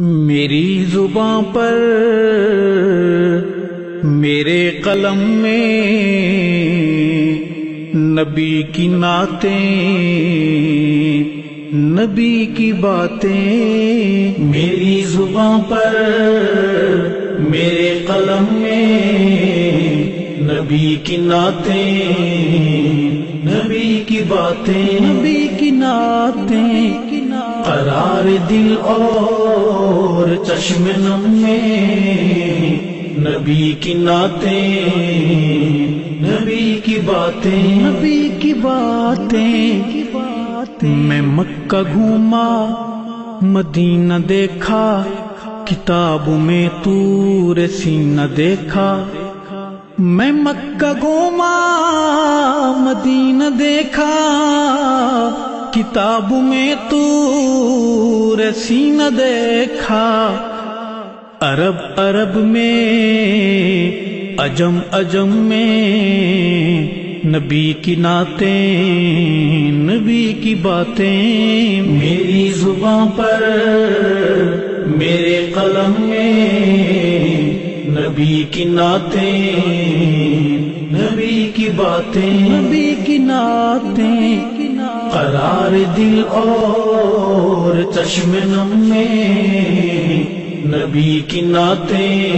میری زباں پر میرے قلم میں نبی کی نعتیں، نبی کی باتیں۔ میری زباں پر میرے قلم میں نبی کی نعتیں، نبی کی باتیں، نبی کی نعتیں۔ قرار دل اور چشم نم میں نبی کی نعتیں، نبی کی باتیں، نبی کی باتیں۔ میں مکہ گھوما مدینہ دیکھا، کتاب میں طور سینہ دیکھا۔ میں مکہ گھوما مدینہ دیکھا، کتاب میں طور سینہ دیکھا۔ عرب عرب میں، عجم عجم میں نبی کی نعتیں، نبی کی باتیں۔ میری زباں پر میرے قلم میں نبی کی نعتیں، نبی کی باتیں، نبی کی نعتیں۔ قرار دل اور چشم نم میں نبی کی نعتیں،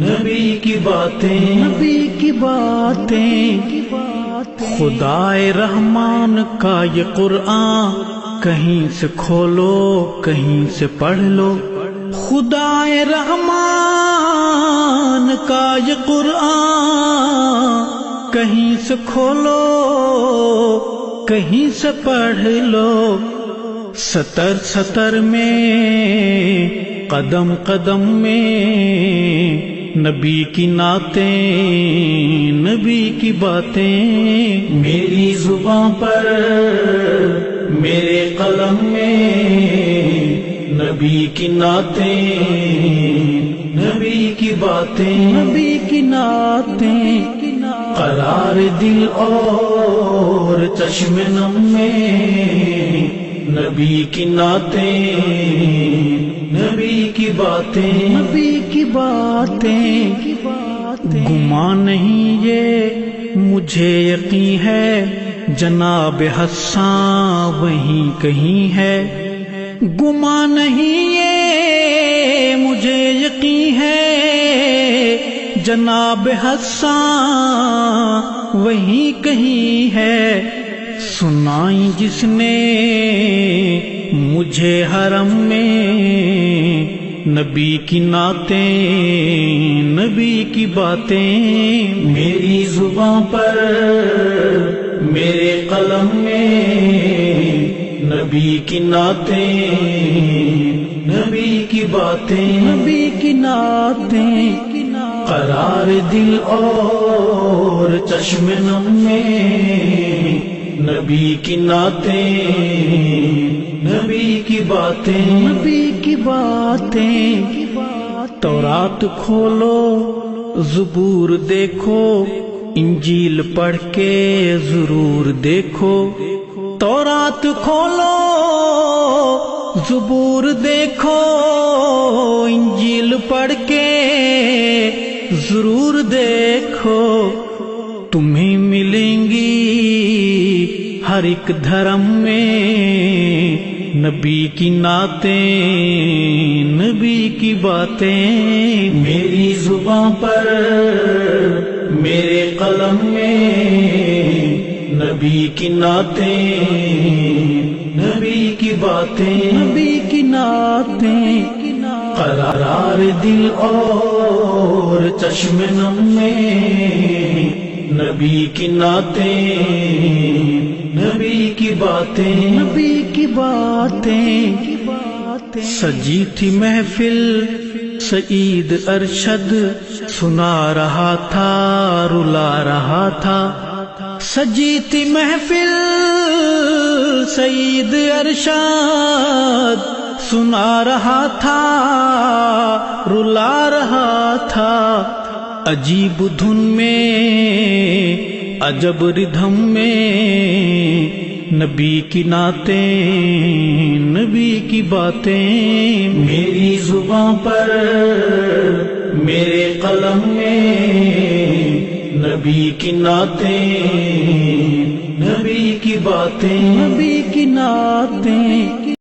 نبی کی باتیں، نبی کی باتیں۔ خدائے رحمان کا یہ قرآن کہیں سے کھولو کہیں سے پڑھ لو۔ خدائے رحمان کا یہ قرآن کہیں سے کھولو کہیں سے پڑھ لو۔ سطر سطر میں، قدم قدم میں نبی کی نعتیں، نبی کی باتیں۔ میری زباں پر میرے قلم میں نبی کی نعتیں، نبی کی باتیں، نبی کی نعتیں۔ قرار دل اور چشم نم میں نبی کی نعتیں، نبی کی باتیں، نبی کی باتیں۔ گمان نہیں یہ مجھے یقین ہے، جناب حسان وہیں کہیں ہے۔ گمان نہیں یہ مجھے یقین ہے، جناب حسان وہیں کہیں ہے۔ سنائی جس نے مجھے حرم میں نبی کی نعتیں، نبی کی باتیں۔ میری زباں پر میرے قلم میں نبی کی نعتیں، نبی کی باتیں، نبی کی نعتیں۔ قرار دل اور چشم نم میں نبی کی نعتیں، نبی کی باتیں، نبی کی باتیں۔ تورات کھولو زبور دیکھو، انجیل پڑھ کے ضرور دیکھو۔ تورات کھولو زبور دیکھو، انجیل پڑھ کے ضرور دیکھو۔ تمہیں ملیں گی ہر ایک دھرم میں نبی کی نعتیں، نبی کی باتیں۔ میری زباں پر میرے قلم میں نبی کی نعتیں، نبی کی باتیں، نبی کی نعتیں۔ قرار دل اور چشم نم میں نبی کی نعتیں، نبی کی باتیں، نبی کی باتیں۔ سجی تھی محفل سعید ارشد، سنا رہا تھا رلا رہا تھا۔ سجی تھی محفل سعید ارشد، سنا رہا تھا رلا رہا تھا۔ عجیب دھن میں عجب ردھم میں نبی کی نعتیں، نبی کی باتیں میری زباں پر، میرے قلم میں نبی کی نعتیں، نبی کی باتیں، نبی کی نعتیں